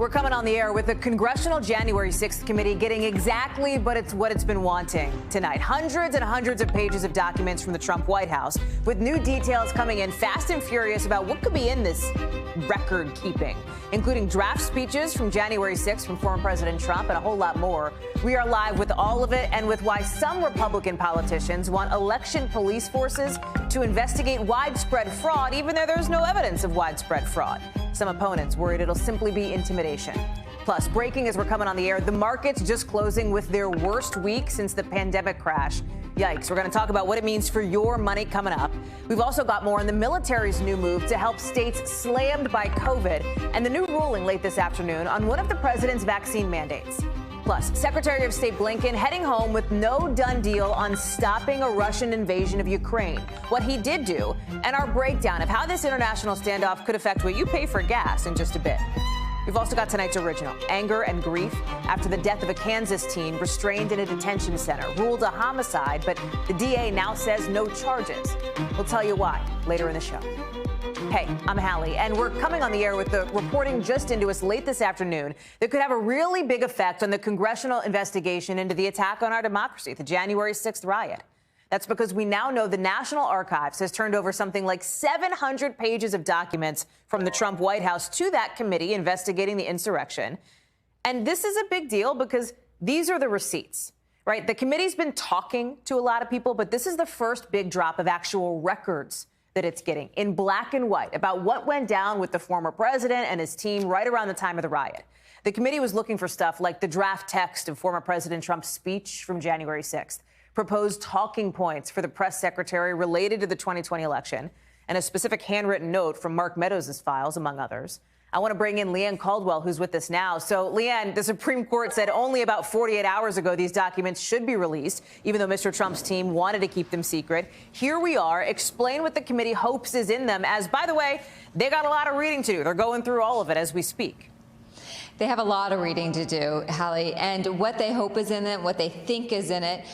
We're coming on the air with the Congressional January 6th Committee getting exactly what it's been wanting tonight. Hundreds and hundreds of pages of documents from the Trump White House with new details coming in fast and furious about what could be in this record keeping, including draft speeches from January 6th from former President Trump and a whole lot more. We are live with all of it and with why some Republican politicians want election police forces to investigate widespread fraud, even though there's no evidence of widespread fraud. Some opponents worried it'll simply be intimidation. Plus, breaking as we're coming on the air, the markets just closing with their worst week since the pandemic crash. Yikes. We're going to talk about what it means for your money coming up. We've also got more on the military's new move to help states slammed by COVID and the new ruling late this afternoon on one of the president's vaccine mandates. Plus, Secretary of State Blinken heading home with no done deal on stopping a Russian invasion of Ukraine, what he did do, and our breakdown of how this international standoff could affect what you pay for gas in just a bit. We've also got tonight's original, anger and grief after the death of a Kansas teen restrained in a detention center, ruled a homicide, but the DA now says no charges. We'll tell you why later in the show. Hey, I'm Hallie, and we're coming on the air with the reporting just into us late this afternoon that could have a really big effect on the congressional investigation into the attack on our democracy, the January 6th riot. That's because we now know the National Archives has turned over something like 700 pages of documents from the Trump White House to that committee investigating the insurrection. And this is a big deal because these are the receipts, right? The committee's been talking to a lot of people, but this is the first big drop of actual records that it's getting in black and white about what went down with the former president and his team right around the time of the riot. The committee was looking for stuff like the draft text of former President Trump's speech from January 6th, proposed talking points for the press secretary related to the 2020 election, and a specific handwritten note from Mark Meadows' files, among others. I want to bring in Leanne Caldwell, who's with us now. So, Leanne, the Supreme Court said only about 48 hours ago these documents should be released, even though Mr. Trump's team wanted to keep them secret. Here we are. Explain what the committee hopes is in them, as, by the way, they got a lot of reading to do. They're going through all of it as we speak. They have a lot of reading to do, Hallie, and what they hope is in it, what they think is in it,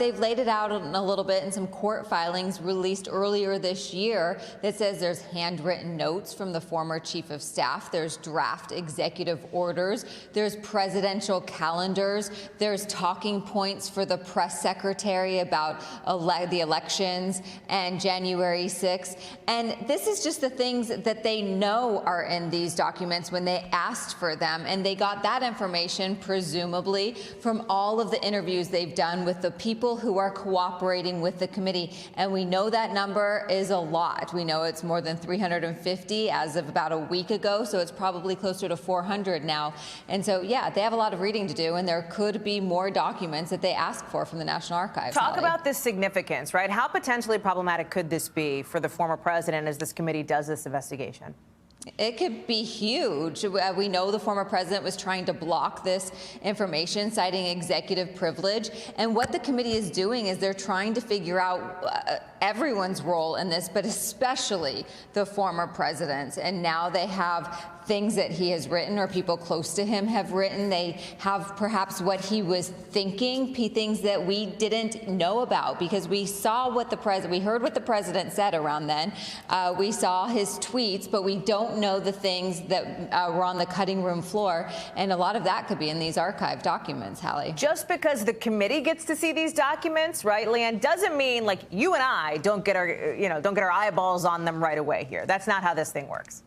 they've laid it out a little bit in some court filings released earlier this year that says there's handwritten notes from the former chief of staff, there's draft executive orders, there's presidential calendars, there's talking points for the press secretary about the elections and January 6th. And this is just the things that they know are in these documents when they asked for them. And they got that information, presumably, from all of the interviews they've done with the people who are cooperating with the committee. And we know that number is a lot. We know it's more than 350 as of about a week ago, so it's probably closer to 400 now. And so, yeah, they have a lot of reading to do, and there could be more documents that they ask for from the National Archives. Talk about this significance, right? How potentially problematic could this be for the former president as this committee does this investigation? It could be huge. We know the former president was trying to block this information, citing executive privilege. And what the committee is doing is they're trying to figure out everyone's role in this, but especially the former president's. And now they have things that he has written or people close to him have written. They have perhaps what he was thinking, things that we didn't know about, because we saw what we heard what the president said around then. We saw his tweets, but we don't know the things that were on the cutting room floor. And a lot of that could be in these archived documents, Hallie. Just because the committee gets to see these documents, right, Leanne, doesn't mean like you and I don't get our eyeballs on them right away here. That's not how this thing works.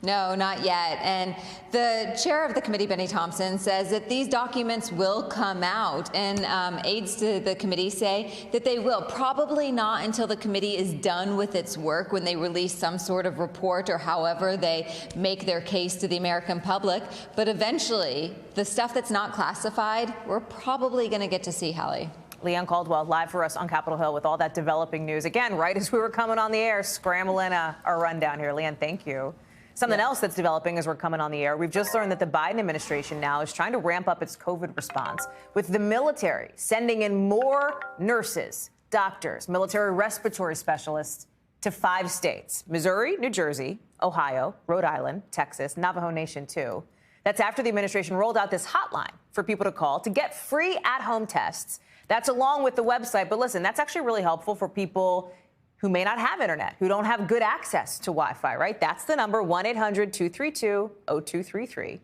No, not yet. And the chair of the committee, Benny Thompson, says that these documents will come out, and aides to the committee say that they will. Probably not until the committee is done with its work, when they release some sort of report or however they make their case to the American public. But eventually, the stuff that's not classified, we're probably going to get to see, Hallie. Leanne Caldwell, live for us on Capitol Hill with all that developing news. Again, right as we were coming on the air, scrambling a rundown here. Leanne, thank you. Something else that's developing as we're coming on the air. We've just learned that the Biden administration now is trying to ramp up its COVID response, with the military sending in more nurses, doctors, military respiratory specialists to 5 states: Missouri, New Jersey, Ohio, Rhode Island, Texas, Navajo Nation too. That's after the administration rolled out this hotline for people to call to get free at-home tests. That's along with the website. But listen, that's actually really helpful for people who may not have internet, who don't have good access to Wi-Fi, right? That's the number, 1-800-232-0233.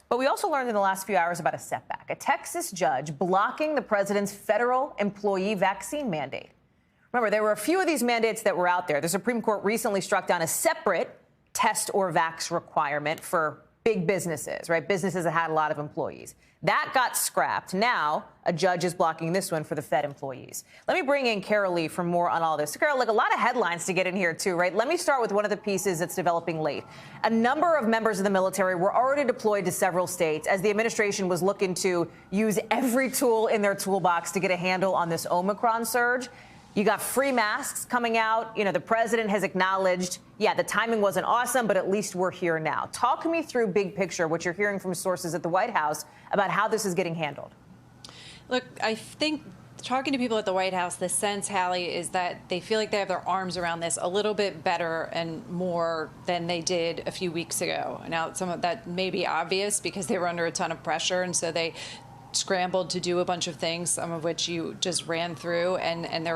But we also learned in the last few hours about a setback. A Texas judge blocking the president's federal employee vaccine mandate. Remember, there were a few of these mandates that were out there. The Supreme Court recently struck down a separate test or vax requirement for big businesses, right? Businesses that had a lot of employees. That got scrapped. Now, a judge is blocking this one for the Fed employees. Let me bring in Hallie for more on all this. So, Carol, look, a lot of headlines to get in here, too, right? Let me start with one of the pieces that's developing late. A number of members of the military were already deployed to several states as the administration was looking to use every tool in their toolbox to get a handle on this Omicron surge. You got free masks coming out. You know, the president has acknowledged, yeah, the timing wasn't awesome, but at least we're here now. Talk me through big picture, what you're hearing from sources at the White House about how this is getting handled. Look, I think talking to people at the White House, the sense, Hallie, is that they feel like they have their arms around this a little bit better and more than they did a few weeks ago. Now, some of that may be obvious because they were under a ton of pressure, and so they scrambled to do a bunch of things, some of which you just ran through, and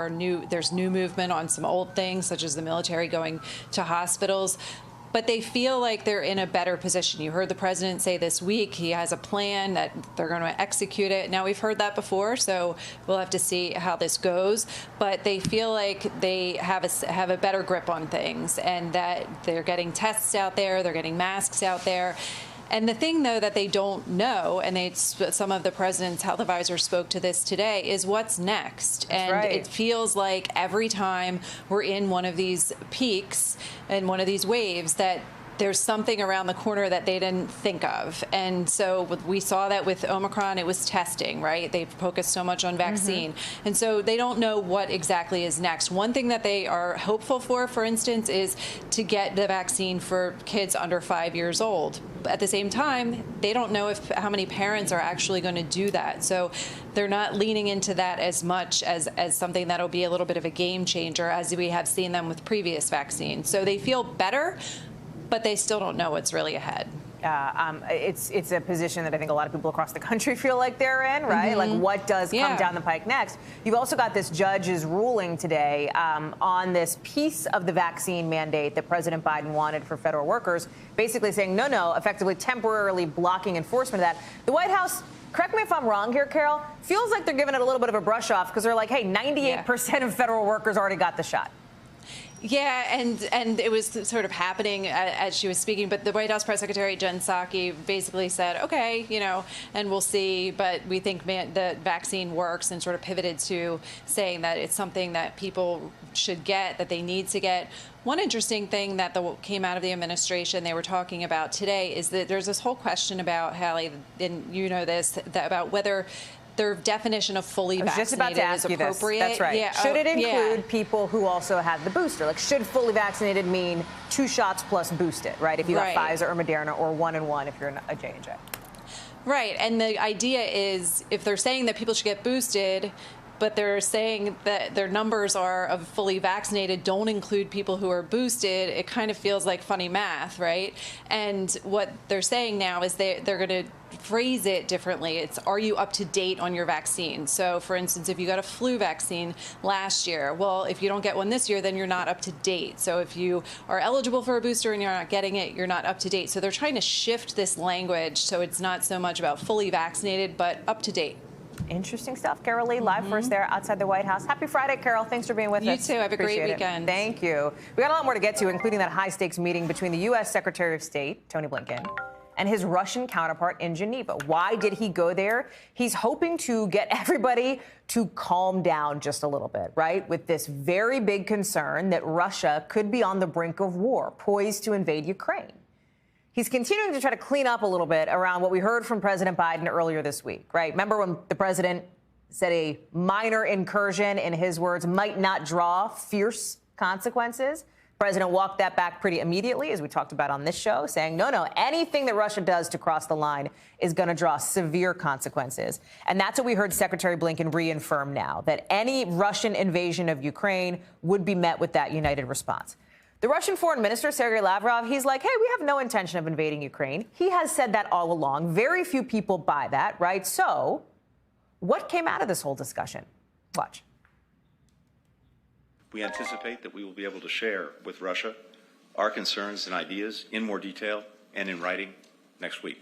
there's new movement on some old things, such as the military going to hospitals. But they feel like they're in a better position. You heard the president say this week he has a plan that they're going to execute it. Now, we've heard that before, so we'll have to see how this goes. But they feel like they have a better grip on things, and that they're getting tests out there, they're getting masks out there. And the thing, though, that they don't know, and some of the president's health advisors spoke to this today, is what's next. That's and right. It feels like every time we're in one of these peaks and one of these waves that there's something around the corner that they didn't think of. And so we saw that with Omicron. It was testing, right? They focused so much on vaccine. And so they don't know what exactly is next. One thing that they are hopeful for instance, is to get the vaccine for kids under 5 years old. At the same time, they don't know how many parents are actually going to do that. So they're not leaning into that as much as something that'll be a little bit of a game changer, as we have seen them with previous vaccines. So they feel better, but they still don't know what's really ahead. It's a position that I think a lot of people across the country feel like they're in, right? Like, what does come down the pike next? You've also got this judge's ruling today on this piece of the vaccine mandate that President Biden wanted for federal workers, basically saying, no, effectively temporarily blocking enforcement of that. The White House, correct me if I'm wrong here, Carol, feels like they're giving it a little bit of a brush off because they're like, hey, 98% of federal workers already got the shot. Yeah, and it was sort of happening as she was speaking, but the White House press secretary, Jen Psaki, basically said, okay, and we'll see, but we think the vaccine works, and sort of pivoted to saying that it's something that people should get, that they need to get. One interesting thing that came out of the administration they were talking about today is that there's this whole question about, Hallie, and you know this, about whether their definition of fully vaccinated is appropriate. That's right. Yeah. Should it include people who also had the booster? Like, should fully vaccinated mean 2 shots plus boosted, right? If you got Pfizer or Moderna, or 1-and-1 if you're a J&J. Right. And the idea is, if they're saying that people should get boosted, but they're saying that their numbers of fully vaccinated don't include people who are boosted, it kind of feels like funny math, right? And what they're saying now is they're going to phrase it differently. It's, are you up to date on your vaccine? So, for instance, if you got a flu vaccine last year, well, if you don't get one this year, then you're not up to date. So if you are eligible for a booster and you're not getting it, you're not up to date. So they're trying to shift this language so it's not so much about fully vaccinated, but up to date. Interesting stuff. Carol Lee, live for us there outside the White House. Happy Friday, Carol. Thanks for being with us. You too. Have a great weekend. Thank you. We got a lot more to get to, including that high-stakes meeting between the U.S. Secretary of State, Tony Blinken, and his Russian counterpart in Geneva. Why did he go there? He's hoping to get everybody to calm down just a little bit, right? With this very big concern that Russia could be on the brink of war, poised to invade Ukraine. He's continuing to try to clean up a little bit around what we heard from President Biden earlier this week, right? Remember when the president said a minor incursion, in his words, might not draw fierce consequences? The president walked that back pretty immediately, as we talked about on this show, saying, no, anything that Russia does to cross the line is going to draw severe consequences. And that's what we heard Secretary Blinken reaffirm now, that any Russian invasion of Ukraine would be met with that united response. The Russian foreign minister, Sergei Lavrov, he's like, hey, we have no intention of invading Ukraine. He has said that all along. Very few people buy that, right? So what came out of this whole discussion? Watch. We anticipate that we will be able to share with Russia our concerns and ideas in more detail and in writing next week.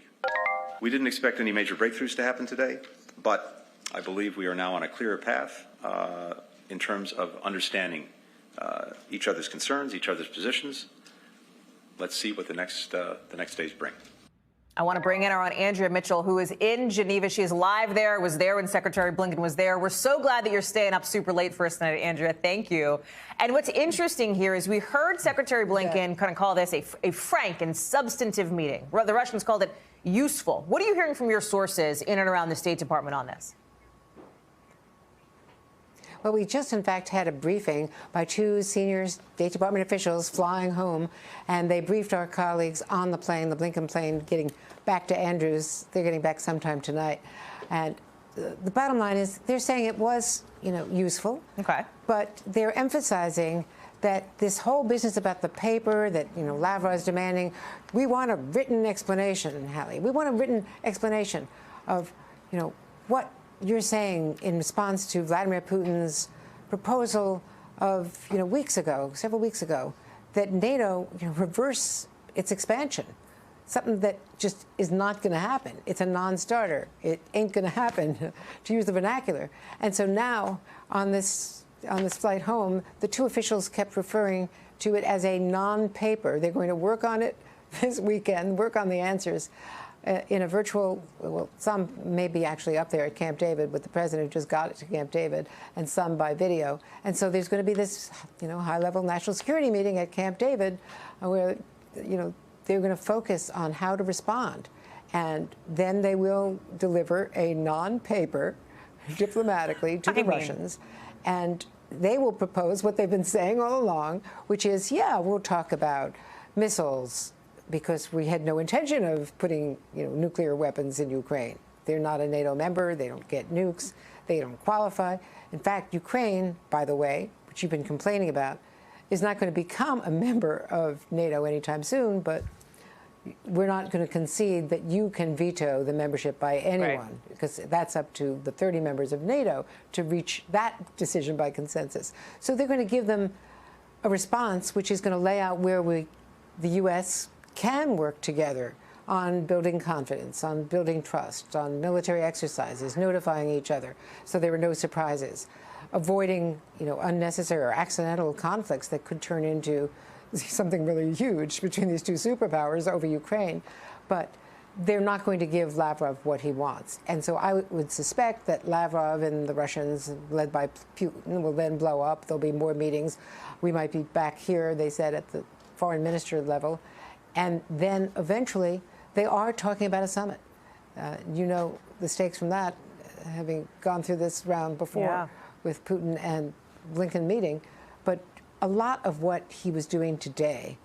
We didn't expect any major breakthroughs to happen today, but I believe we are now on a clearer path in terms of understanding each other's concerns, each other's positions. Let's see what the next days bring. I want to bring in our own Andrea Mitchell, who is in Geneva. She is live there, was there when Secretary Blinken was there. We're so glad that you're staying up super late for us tonight, Andrea. Thank you. And what's interesting here is we heard Secretary Blinken kind of call this a frank and substantive meeting. The Russians called it useful. What are you hearing from your sources in and around the State Department on this? Well, we just, in fact, had a briefing by two senior State Department officials flying home, and they briefed our colleagues on the plane, the Blinken plane, getting back to Andrews. They're getting back sometime tonight. And the bottom line is they're saying it was, useful. Okay. But they're emphasizing that this whole business about the paper that, Lavrov is demanding, we want a written explanation, Hallie. We want a written explanation of, what you're saying in response to Vladimir Putin's proposal of, several weeks ago, that NATO, reverse its expansion, something that just is not going to happen. It's a non-starter. It ain't going to happen, to use the vernacular. And so now, on this flight home, the two officials kept referring to it as a non-paper. They're going to work on it this weekend, work on the answers. In a virtual, well, some may be actually up there at Camp David with the president who just got it to Camp David, and some by video. And so there's going to be this, high-level national security meeting at Camp David where, they're going to focus on how to respond. And then they will deliver a non-paper diplomatically to the Russians. And they will propose what they've been saying all along, which is, yeah, we'll talk about missiles, because we had no intention of putting, nuclear weapons in Ukraine. They're not a NATO member. They don't get nukes. They don't qualify. In fact, Ukraine, by the way, which you've been complaining about, is not going to become a member of NATO anytime soon, but we're not going to concede that you can veto the membership by anyone, because that's up to the 30 members of NATO to reach that decision by consensus. So they're going to give them a response which is going to lay out where the U.S., can work together on building confidence, on building trust, on military exercises, notifying each other so there were no surprises, avoiding, unnecessary or accidental conflicts that could turn into something really huge between these two superpowers over Ukraine. But they're not going to give Lavrov what he wants. And so I would suspect that Lavrov and the Russians, led by Putin, will then blow up. There'll be more meetings. We might be back here, they said, at the foreign minister level. And then eventually they are talking about a summit. The stakes from that, having gone through this round before with Putin and Blinken meeting. But a lot of what he was doing today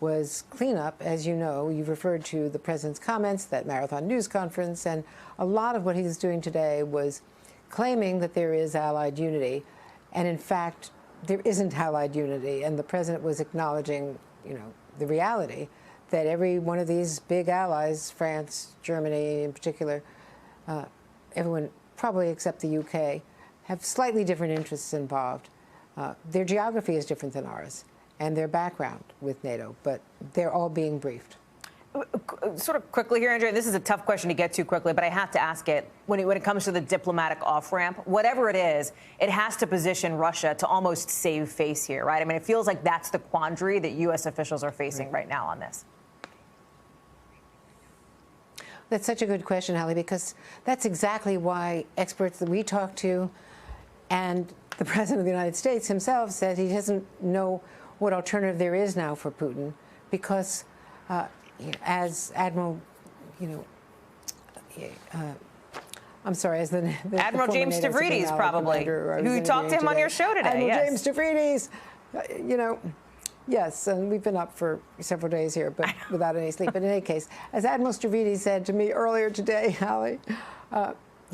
was cleanup. As you know, you've referred to the president's comments, that marathon news conference, and a lot of what he was doing today was claiming that there is Allied unity. And in fact, there isn't Allied unity. And the president was acknowledging, the reality that every one of these big allies, France, Germany in particular, everyone probably except the UK, have slightly different interests involved. Their geography is different than ours, and their background with NATO, but they're all being briefed. Sort of quickly here, Andrea, this is a tough question to get to quickly, but I have to ask it. When it comes to the diplomatic off-ramp, whatever it is, it has to position Russia to almost save face here, right? I mean, it feels like that's the quandary that U.S. officials are facing right now on this. That's such a good question, Hallie, because that's exactly why experts that we talk to and the President of the United States himself said he doesn't know what alternative there is now for Putin, because as Admiral, I'm sorry, as the Admiral James Stavridis, probably, who talked to him on your show today. Admiral James Stavridis, yes, and we've been up for several days here, but without any sleep. But in any case, as Admiral Stavridis said to me earlier today, Hallie,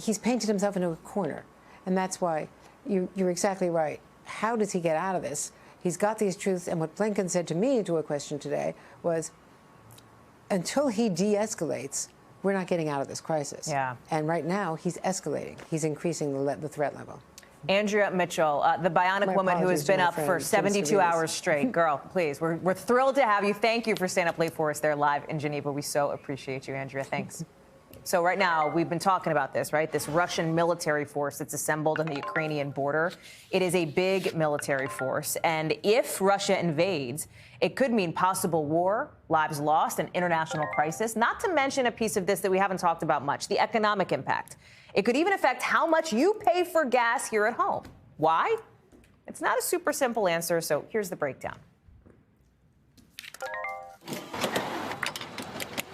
he's painted himself into a corner, and that's why you're exactly right. How does he get out of this? He's got these truths, and what Blinken said to me to a question today was, until he de-escalates, we're not getting out of this crisis. Yeah. And right now, he's escalating. He's increasing the threat level. Andrea Mitchell, the bionic woman who has been up for 72 hours straight. Girl, please, we're thrilled to have you. Thank you for staying up late for us there live in Geneva. We so appreciate you, Andrea. Thanks. So right now, we've been talking about this, right? This Russian military force that's assembled on the Ukrainian border. It is a big military force. And if Russia invades, it could mean possible war, lives lost, and international crisis, not to mention a piece of this that we haven't talked about much, the economic impact. It could even affect how much you pay for gas here at home. Why? It's not a super simple answer, so here's the breakdown.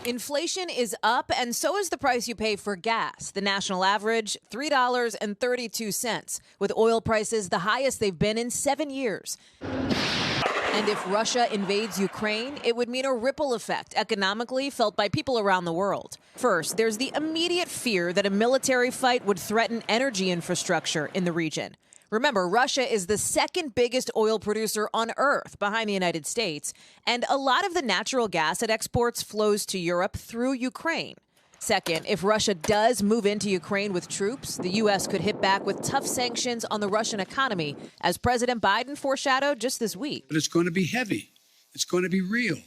Inflation is up, and so is the price you pay for gas. The national average, $3.32, with oil prices the highest they've been in 7 years. And if Russia invades Ukraine, it would mean a ripple effect economically felt by people around the world. First, there's the immediate fear that a military fight would threaten energy infrastructure in the region. Remember, Russia is the second biggest oil producer on Earth behind the United States, and a lot of the natural gas it exports flows to Europe through Ukraine. Second, if Russia does move into Ukraine with troops, the U.S. could hit back with tough sanctions on the Russian economy, as President Biden foreshadowed just this week. But it's going to be heavy. It's going to be real.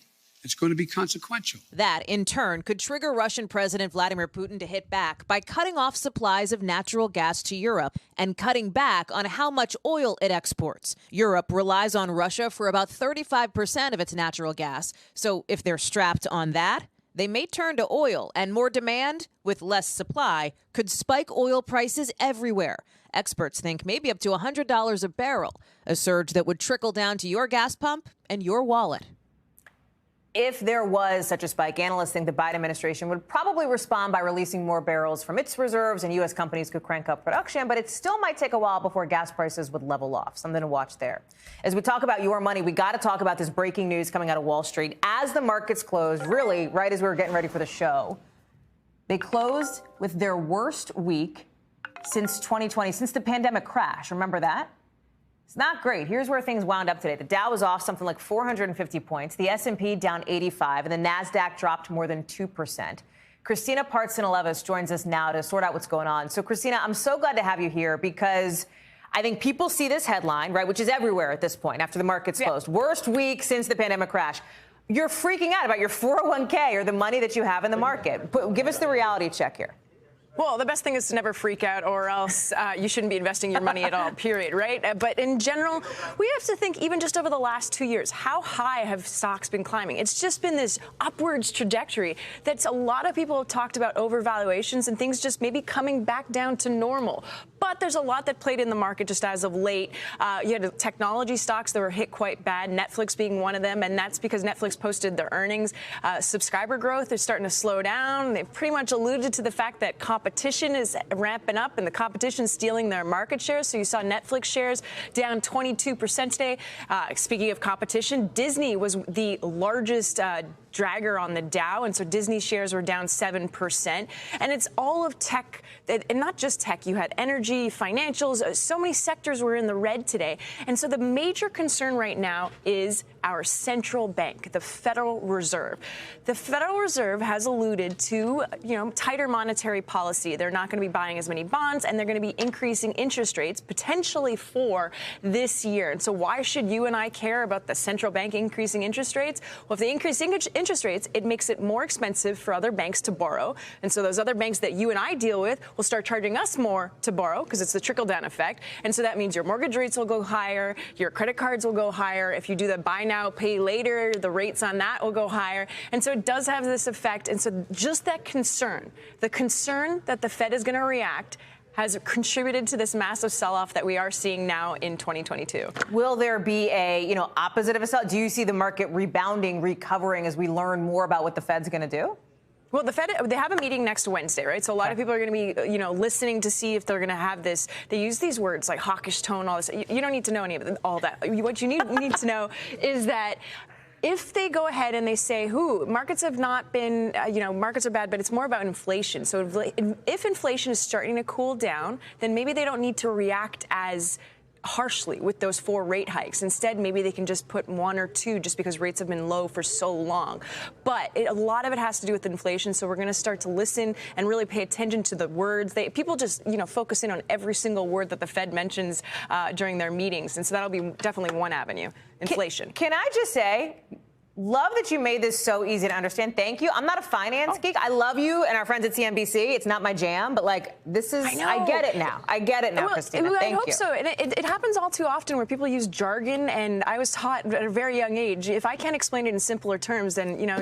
It's going to be consequential. That, in turn, could trigger Russian President Vladimir Putin to hit back by cutting off supplies of natural gas to Europe and cutting back on how much oil it exports. Europe relies on Russia for about 35% of its natural gas. So if they're strapped on that, they may turn to oil, and more demand with less supply could spike oil prices everywhere. Experts think maybe up to $100 a barrel, a surge that would trickle down to your gas pump and your wallet. If there was such a spike, analysts think the Biden administration would probably respond by releasing more barrels from its reserves, and U.S. companies could crank up production, but it still might take a while before gas prices would level off. Something to watch there. As we talk about your money, we got to talk about this breaking news coming out of Wall Street. As the markets closed, really right as we were getting ready for the show, they closed with their worst week since 2020, since the pandemic crash. Remember that? It's not great. Here's where things wound up today. The Dow was off something like 450 points, the S&P down 85, and the NASDAQ dropped more than 2%. Christina Parson-Levis joins us now to sort out what's going on. So, Christina, I'm so glad to have you here because I think people see this headline, right, which is everywhere at this point after the markets closed. Worst week since the pandemic crash. You're freaking out about your 401k or the money that you have in the market. Give us the reality check here. Well, the best thing is to never freak out, or else you shouldn't be investing your money at all, period, right? But in general, we have to think even just over the last 2 years, how high have stocks been climbing? It's just been this upwards trajectory that's a lot of people have talked about overvaluations and things just maybe coming back down to normal. But there's a lot that played in the market just as of late. You had technology stocks that were hit quite bad, Netflix being one of them, and that's because Netflix posted their earnings. Subscriber growth is starting to slow down. They've pretty much alluded to the fact that competition is ramping up and the competition stealing their market shares. So you saw Netflix shares down 22% today. Speaking of competition, Disney was the largest dragger on the Dow, and so Disney shares were down 7%. And it's all of tech, and not just tech. You had energy, financials, so many sectors were in the red today. And so the major concern right now is our central bank, the Federal Reserve. The Federal Reserve has alluded to, tighter monetary policy. They're not going to be buying as many bonds, and they're going to be increasing interest rates potentially for this year. And so why should you and I care about the central bank increasing interest rates? Well, if they increase interest rates, it makes it more expensive for other banks to borrow. And so those other banks that you and I deal with will start charging us more to borrow because it's the trickle-down effect. And so that means your mortgage rates will go higher, your credit cards will go higher. If you do the buy now, pay later, the rates on that will go higher. And so it does have this effect. And so just that concern, the concern that the Fed is going to react, has contributed to this massive sell-off that we are seeing now in 2022. Will there be a, opposite of a sell? Do you see the market rebounding, recovering as we learn more about what the Fed's going to do? Well, the Fed, they have a meeting next Wednesday, right? So a lot of people are going to be, listening to see if they're going to have this. They use these words like hawkish tone, all this. You don't need to know any of all that. What you need to know is that if they go ahead and they say, markets have not been, markets are bad, but it's more about inflation. So if inflation is starting to cool down, then maybe they don't need to react as harshly with those 4 rate hikes. Instead, maybe they can just put 1 or 2 just because rates have been low for so long. But a lot of it has to do with inflation, so we're going to start to listen and really pay attention to the words. People just, focus in on every single word that the Fed mentions during their meetings, and so that'll be definitely one avenue, inflation. Can I just say, Love that you made this so easy to understand. Thank you. I'm not a finance geek. I love you and our friends at CNBC. It's not my jam, but like this is, I get it now. I get it now, Christina. Thank you. I hope so. And it happens all too often where people use jargon, and I was taught at a very young age, if I can't explain it in simpler terms, then, you know,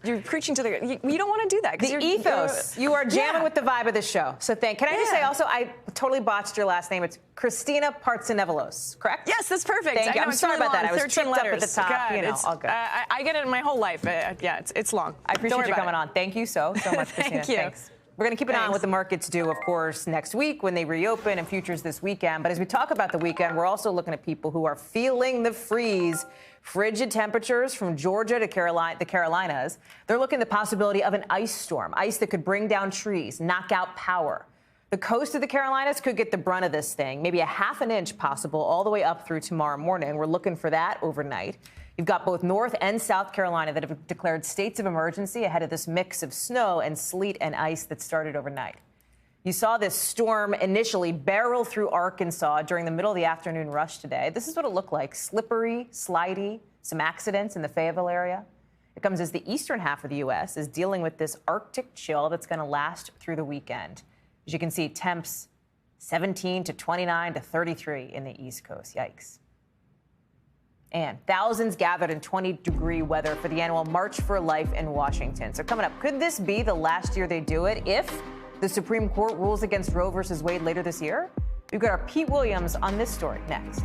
you're preaching to you don't want to do that. The ethos. You are jamming with the vibe of the show. So can I just say also, I totally botched your last name. It's Christina Partsenevelos, correct? Yes, that's perfect. Thank you. I'm sorry about that. I was tripped up at the top. God, you know, all good. I get it my whole life. Yeah, it's long. I appreciate you coming on. Thank you so much, Christina. Thank you. Thanks. We're going to keep an eye on what the markets do, of course, next week when they reopen and futures this weekend. But as we talk about the weekend, we're also looking at people who are feeling the freeze. Frigid temperatures from Georgia to the Carolinas. They're looking at the possibility of an ice storm, ice that could bring down trees, knock out power. The coast of the Carolinas could get the brunt of this thing, maybe a ½ an inch possible all the way up through tomorrow morning. We're looking for that overnight. You've got both North and South Carolina that have declared states of emergency ahead of this mix of snow and sleet and ice that started overnight. You saw this storm initially barrel through Arkansas during the middle of the afternoon rush today. This is what it looked like. Slippery, slidey, some accidents in the Fayetteville area. It comes as the eastern half of the U.S. is dealing with this Arctic chill that's going to last through the weekend. As you can see, temps 17 to 29 to 33 in the East Coast. Yikes. And thousands gathered in 20-degree weather for the annual March for Life in Washington. So coming up, could this be the last year they do it if the Supreme Court rules against Roe versus Wade later this year? We've got our Pete Williams on this story next.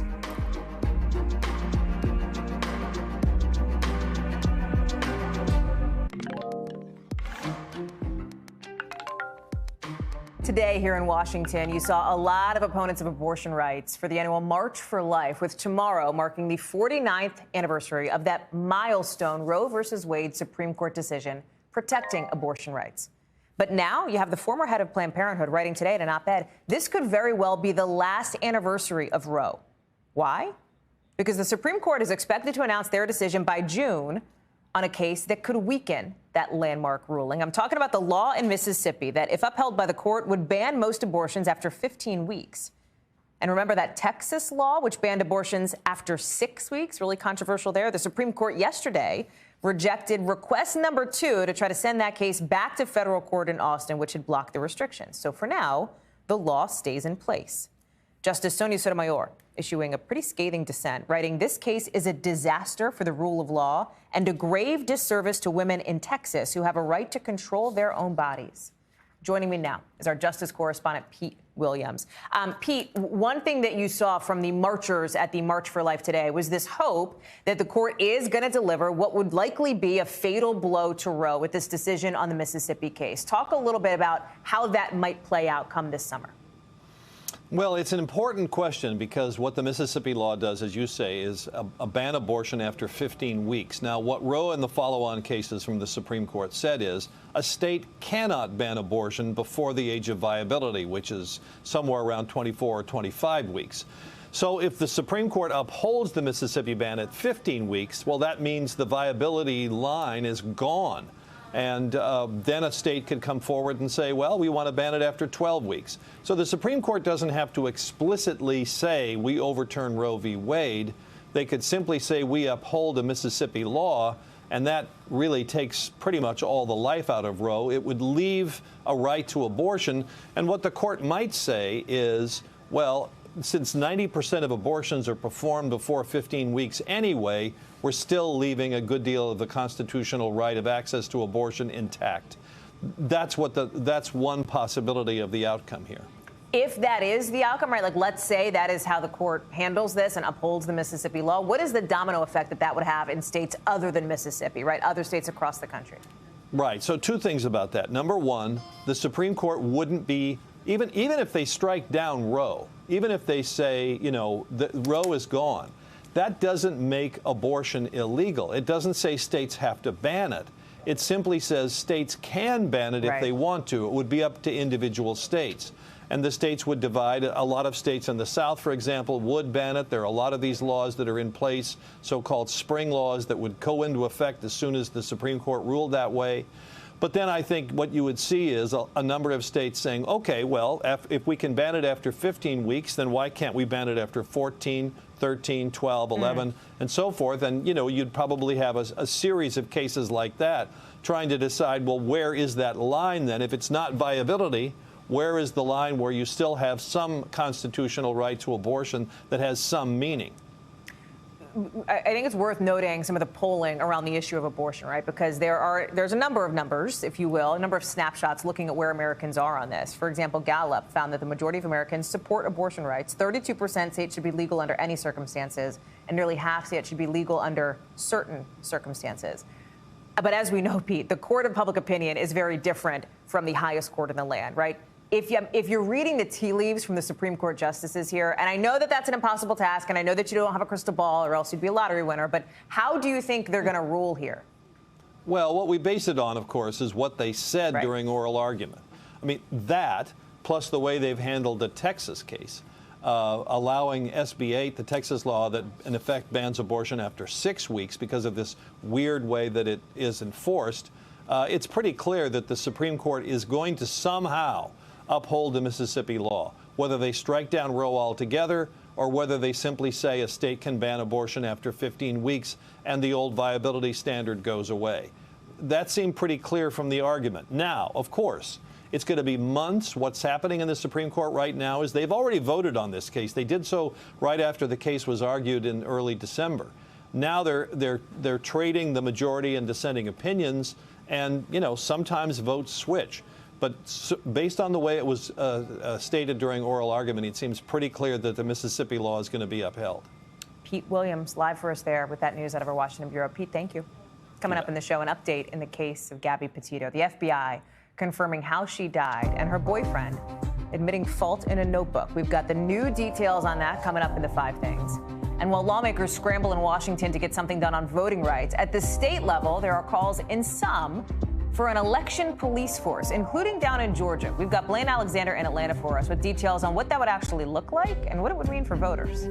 Today here in Washington, you saw a lot of opponents of abortion rights for the annual March for Life, with tomorrow marking the 49th anniversary of that milestone Roe versus Wade Supreme Court decision protecting abortion rights. But now you have the former head of Planned Parenthood writing today in an op-ed, this could very well be the last anniversary of Roe. Why? Because the Supreme Court is expected to announce their decision by June on a case that could weaken that landmark ruling. I'm talking about the law in Mississippi that, if upheld by the court, would ban most abortions after 15 weeks. And remember that Texas law, which banned abortions after 6 weeks? Really controversial there. The Supreme Court yesterday rejected request number 2 to try to send that case back to federal court in Austin, which had blocked the restrictions. So for now, the law stays in place. Justice Sonia Sotomayor issuing a pretty scathing dissent, writing, "This case is a disaster for the rule of law and a grave disservice to women in Texas who have a right to control their own bodies." Joining me now is our justice correspondent, Pete Williams. Pete, one thing that you saw from the marchers at the March for Life today was this hope that the court is going to deliver what would likely be a fatal blow to Roe with this decision on the Mississippi case. Talk a little bit about how that might play out come this summer. Well, it's an important question because what the Mississippi law does, as you say, is a ban abortion after 15 weeks. Now, what Roe and the follow-on cases from the Supreme Court said is a state cannot ban abortion before the age of viability, which is somewhere around 24 or 25 weeks. So if the Supreme Court upholds the Mississippi ban at 15 weeks, well, that means the viability line is gone. And then a state could come forward and say, well, we want to ban it after 12 weeks. So the Supreme Court doesn't have to explicitly say we overturn Roe v. Wade. They could simply say we uphold a Mississippi law, and that really takes pretty much all the life out of Roe. It would leave a right to abortion. And what the court might say is, well, since 90% of abortions are performed before 15 weeks anyway, we're still leaving a good deal of the constitutional right of access to abortion intact. That's one possibility of the outcome here. If that is the outcome, right, like let's say that is how the court handles this and upholds the Mississippi law, what is the domino effect that would have in states other than Mississippi, right, other states across the country? Right. So two things about that. Number one, the Supreme Court wouldn't be, even if they strike down Roe, even if they say, you know, that Roe is gone, that doesn't make abortion illegal. It doesn't say states have to ban it. It simply says states can ban it if they want to. It would be up to individual states. And the states would divide. A lot of states in the South, for example, would ban it. There are a lot of these laws that are in place, so-called spring laws, that would go into effect as soon as the Supreme Court ruled that way. But then I think what you would see is a number of states saying, okay, well, if we can ban it after 15 weeks, then why can't we ban it after 14, 13, 12, 11, and so forth? And, you'd probably have a series of cases like that trying to decide, well, where is that line then? If it's not viability, where is the line where you still have some constitutional right to abortion that has some meaning? I think it's worth noting some of the polling around the issue of abortion, right? Because there's a number of numbers, if you will, a number of snapshots looking at where Americans are on this. For example, Gallup found that the majority of Americans support abortion rights. 32% say it should be legal under any circumstances, and nearly half say it should be legal under certain circumstances. But as we know, Pete, the court of public opinion is very different from the highest court in the land, right? If you're reading the tea leaves from the Supreme Court justices here, and I know that that's an impossible task, and I know that you don't have a crystal ball or else you'd be a lottery winner, but how do you think they're going to rule here? Well, what we base it on, of course, is what they said during oral argument. I mean, that, plus the way they've handled the Texas case, allowing SB 8, the Texas law that in effect bans abortion after 6 weeks because of this weird way that it is enforced, it's pretty clear that the Supreme Court is going to somehow uphold the Mississippi law, whether they strike down Roe altogether or whether they simply say a state can ban abortion after 15 weeks and the old viability standard goes away. That seemed pretty clear from the argument. Now, of course, it's going to be months. What's happening in the Supreme Court right now is they've already voted on this case. They did so right after the case was argued in early December. Now they're trading the majority and dissenting opinions, and sometimes votes switch. But based on the way it was stated during oral argument, it seems pretty clear that the Mississippi law is going to be upheld. Pete Williams, live for us there with that news out of our Washington bureau. Pete, thank you. Coming up in the show, an update in the case of Gabby Petito. The FBI confirming how she died and her boyfriend admitting fault in a notebook. We've got the new details on that coming up in the 5 Things. And while lawmakers scramble in Washington to get something done on voting rights, at the state level, there are calls in some for an election police force, including down in Georgia. We've got Blaine Alexander in Atlanta for us with details on what that would actually look like and what it would mean for voters.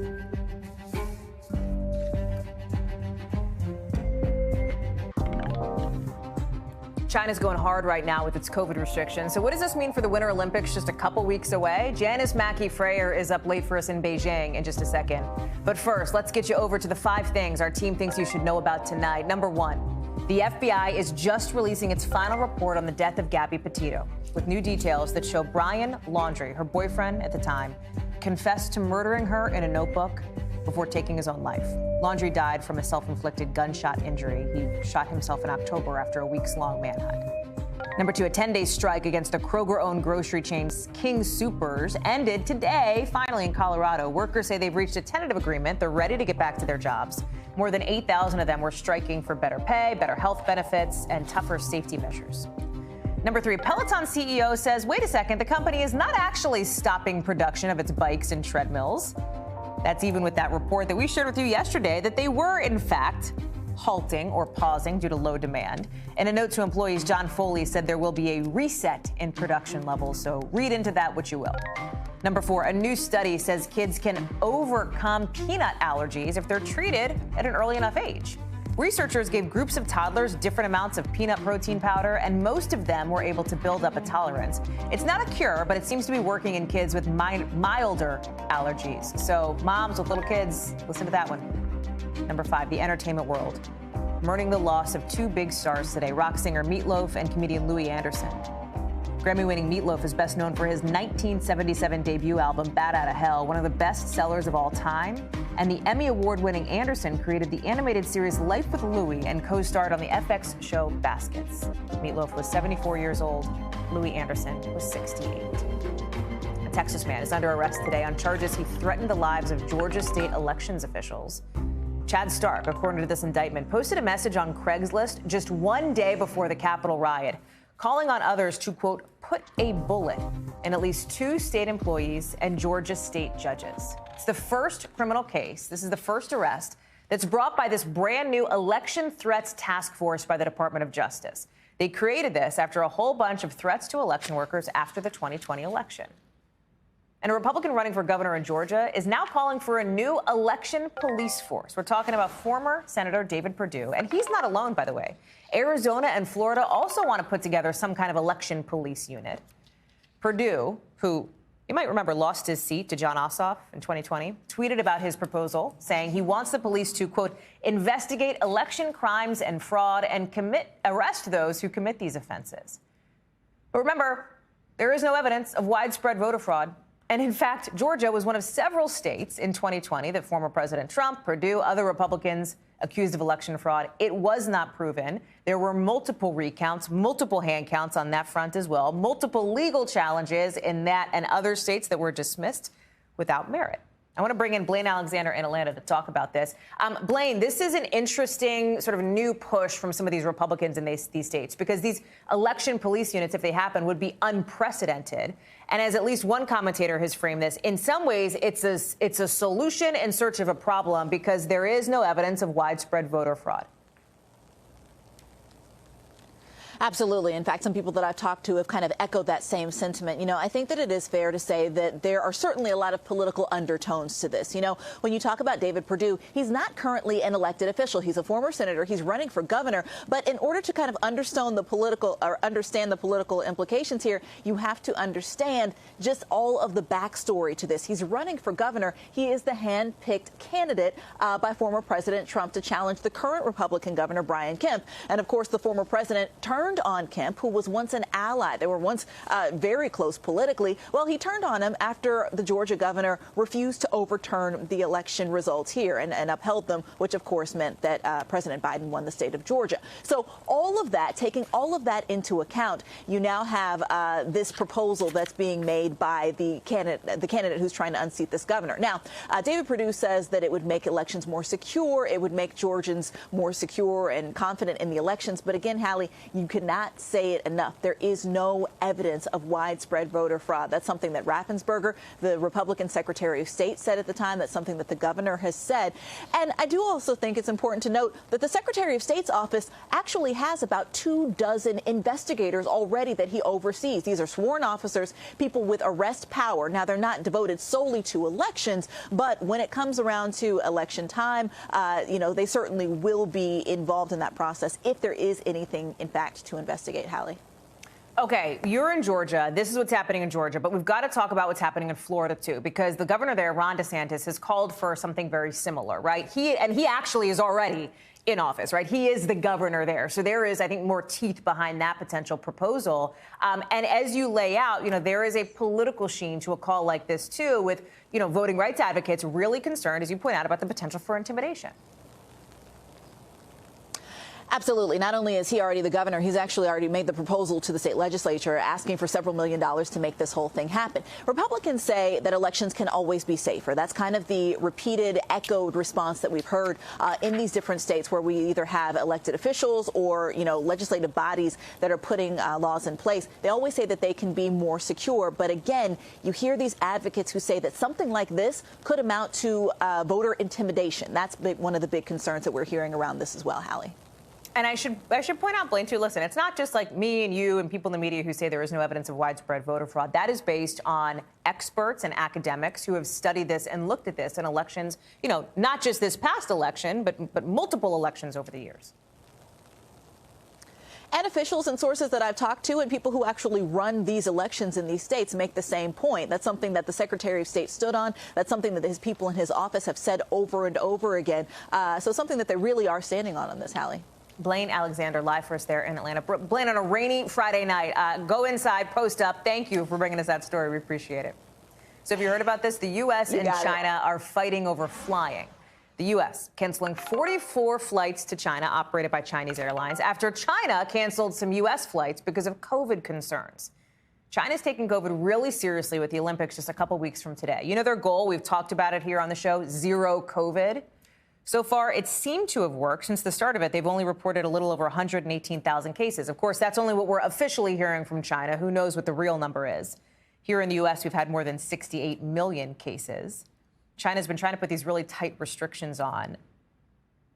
China's going hard right now with its COVID restrictions. So what does this mean for the Winter Olympics just a couple weeks away? Janice Mackey-Freyer is up late for us in Beijing in just a second. But first, let's get you over to the 5 things our team thinks you should know about tonight. Number 1. The FBI is just releasing its final report on the death of Gabby Petito, with new details that show Brian Laundrie, her boyfriend at the time, confessed to murdering her in a notebook before taking his own life. Laundrie died from a self-inflicted gunshot injury. He shot himself in October after a weeks-long manhunt. Number 2, a 10-day strike against the Kroger-owned grocery chain King Soopers ended today, finally in Colorado. Workers say they've reached a tentative agreement. They're ready to get back to their jobs. More than 8,000 of them were striking for better pay, better health benefits, and tougher safety measures. Number 3, Peloton CEO says, wait a second, the company is not actually stopping production of its bikes and treadmills. That's even with that report that we shared with you yesterday that they were, in fact, halting or pausing due to low demand. In a note to employees, John Foley said there will be a reset in production levels, so read into that what you will. Number 4, a new study says kids can overcome peanut allergies if they're treated at an early enough age. Researchers gave groups of toddlers different amounts of peanut protein powder, and most of them were able to build up a tolerance. It's not a cure, but it seems to be working in kids with milder allergies. So moms with little kids, listen to that one. Number 5, the entertainment world. Mourning the loss of 2 big stars today, rock singer Meat Loaf and comedian Louis Anderson. Grammy-winning Meat Loaf is best known for his 1977 debut album, Bat Outta Hell, one of the best sellers of all time. And the Emmy Award-winning Anderson created the animated series Life with Louie and co-starred on the FX show Baskets. Meat Loaf was 74 years old. Louis Anderson was 68. A Texas man is under arrest today on charges he threatened the lives of Georgia state elections officials. Chad Stark, according to this indictment, posted a message on Craigslist just one day before the Capitol riot, calling on others to, quote, put a bullet in at least 2 state employees and Georgia state judges. It's the first criminal case. This is the first arrest that's brought by this brand new election threats task force by the Department of Justice. They created this after a whole bunch of threats to election workers after the 2020 election. And a Republican running for governor in Georgia is now calling for a new election police force. We're talking about former Senator David Perdue. And he's not alone, by the way. Arizona and Florida also want to put together some kind of election police unit. Perdue, who you might remember lost his seat to John Ossoff in 2020, tweeted about his proposal, saying he wants the police to, quote, investigate election crimes and fraud and arrest those who commit these offenses. But remember, there is no evidence of widespread voter fraud. And in fact, Georgia was one of several states in 2020 that former President Trump, Perdue, other Republicans accused of election fraud. It was not proven. There were multiple recounts, multiple hand counts on that front as well, multiple legal challenges in that and other states that were dismissed without merit. I want to bring in Blaine Alexander in Atlanta to talk about this. Blaine, this is an interesting sort of new push from some of these Republicans in these states, because these election police units, if they happen, would be unprecedented. And as at least one commentator has framed this, in some ways, it's a solution in search of a problem, because there is no evidence of widespread voter fraud. Absolutely. In fact, some people that I've talked to have kind of echoed that same sentiment. You know, I think that it is fair to say that there are certainly a lot of political undertones to this. You know, when you talk about David Perdue, he's not currently an elected official. He's a former senator. He's running for governor. But in order to kind of understand the political implications here, you have to understand just all of the backstory to this. He's running for governor. He is the hand-picked candidate by former President Trump to challenge the current Republican governor, Brian Kemp. And of course, the former president turned on Kemp, who was once an ally. They were once very close politically. Well, he turned on him after the Georgia governor refused to overturn the election results here and upheld them, which of course meant that President Biden won the state of Georgia. So all of that, taking all of that into account, you now have this proposal that's being made by the candidate who's trying to unseat this governor. Now, David Perdue says that it would make elections more secure. It would make Georgians more secure and confident in the elections. But again, Hallie, you cannot say it enough. There is no evidence of widespread voter fraud. That's something that Raffensperger, the Republican Secretary of State, said at the time. That's something that the governor has said. And I do also think it's important to note that the Secretary of State's office actually has about 24 investigators already that he oversees. These are sworn officers, people with arrest power. Now, they're not devoted solely to elections, but when it comes around to election time, you know, they certainly will be involved in that process if there is anything, in fact, to investigate. Hallie. Okay, you're in Georgia. This is what's happening in Georgia, but we've got to talk about what's happening in Florida, too, because the governor there, Ron DeSantis, has called for something very similar, right? He actually is already in office, right? He is the governor there. So there is, I think, more teeth behind that potential proposal. And as you lay out, you know, there is a political sheen to a call like this, too, with, you know, voting rights advocates really concerned, as you point out, about the potential for intimidation. Absolutely. Not only is he already the governor, he's actually already made the proposal to the state legislature asking for several $1 million to make this whole thing happen. Republicans say that elections can always be safer. That's kind of the repeated, echoed response that we've heard in these different states where we either have elected officials or, you know, legislative bodies that are putting laws in place. They always say that they can be more secure. But again, you hear these advocates who say that something like this could amount to voter intimidation. That's one of the big concerns that we're hearing around this as well, Hallie. And I should point out, Blaine, too, listen, it's not just like me and you and people in the media who say there is no evidence of widespread voter fraud. That is based on experts and academics who have studied this and looked at this in elections, you know, not just this past election, but multiple elections over the years. And officials and sources that I've talked to and people who actually run these elections in these states make the same point. That's something that the Secretary of State stood on. That's something that his people in his office have said over and over again. So something that they really are standing on this, Hallie. Blaine Alexander, live for us there in Atlanta. Blaine, on a rainy Friday night, go inside, post up. Thank you for bringing us that story. We appreciate it. So have you heard about this? The U.S. and China are fighting over flying. The U.S. canceling 44 flights to China operated by Chinese airlines after China canceled some U.S. flights because of COVID concerns. China's taking COVID really seriously with the Olympics just a couple weeks from today. You know their goal, we've talked about it here on the show, zero COVID. So far, it seemed to have worked. Since the start of it, they've only reported a little over 118,000 cases. Of course, that's only what we're officially hearing from China. Who knows what the real number is? Here in the U.S., we've had more than 68 million cases. China's been trying to put these really tight restrictions on,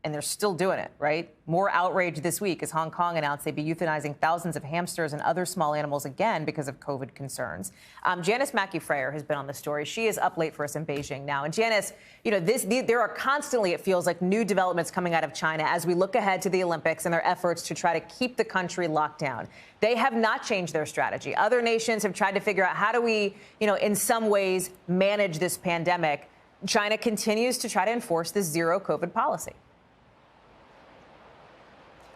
and they're still doing it, right? More outrage this week as Hong Kong announced they'd be euthanizing thousands of hamsters and other small animals again because of COVID concerns. Janice Mackey-Freyer has been on the story. She is up late for us in Beijing now. And Janice, you know, there are constantly, it feels like, new developments coming out of China as we look ahead to the Olympics and their efforts to try to keep the country locked down. They have not changed their strategy. Other nations have tried to figure out how do we, you know, in some ways manage this pandemic. China continues to try to enforce this zero COVID policy.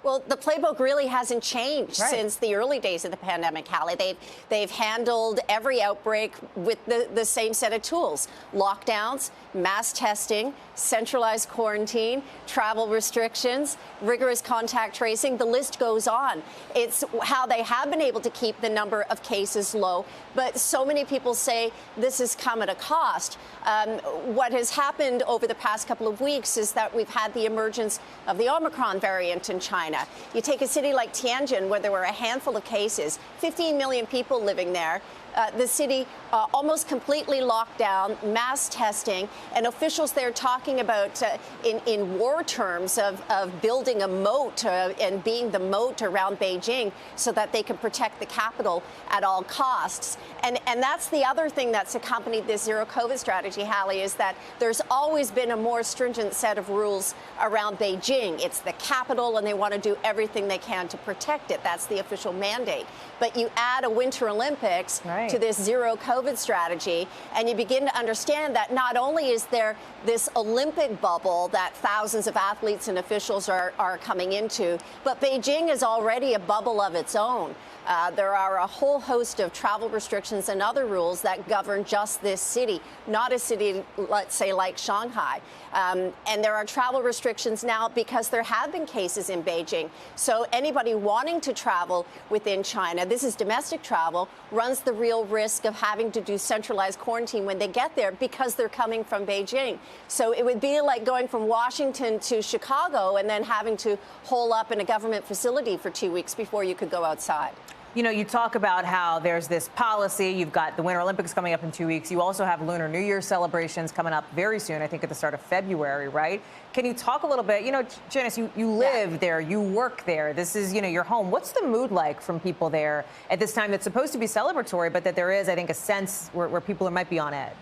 Well, the playbook really hasn't changed since the early days of the pandemic, Hallie. They've handled every outbreak with the same set of tools: lockdowns, mass testing, centralized quarantine, travel restrictions, rigorous contact tracing. The list goes on. It's how they have been able to keep the number of cases low. But so many people say this has come at a cost. What has happened over the past couple of weeks is that we've had the emergence of the Omicron variant in China. You take a city like Tianjin, where there were a handful of cases, 15 million people living there. The city almost completely locked down, mass testing, and officials there talking about, in war terms, of building a moat and being the moat around Beijing so that they can protect the capital at all costs. And that's the other thing that's accompanied this zero COVID strategy, Hallie, is that there's always been a more stringent set of rules around Beijing. It's the capital, and they want to do everything they can to protect it. That's the official mandate. But you add a Winter Olympics to this zero COVID strategy, and you begin to understand that not only is there this Olympic bubble that thousands of athletes and officials are coming into, but Beijing is already a bubble of its own. There are a whole host of travel restrictions and other rules that govern just this city, not a city, let's say, like Shanghai. And there are travel restrictions now because there have been cases in Beijing. So anybody wanting to travel within China, this is domestic travel, runs the real risk of having to do centralized quarantine when they get there because they're coming from Beijing. So it would be like going from Washington to Chicago and then having to hole up in a government facility for 2 weeks before you could go outside. You know, you talk about how there's this policy. You've got the Winter Olympics coming up in 2 weeks. You also have Lunar New Year celebrations coming up very soon, I think at the start of February, right? Can you talk a little bit? You know, Janice, you live there, you work there. This is, you know, your home. What's the mood like from people there at this time that's supposed to be celebratory, but that there is, I think, a sense where people might be on edge?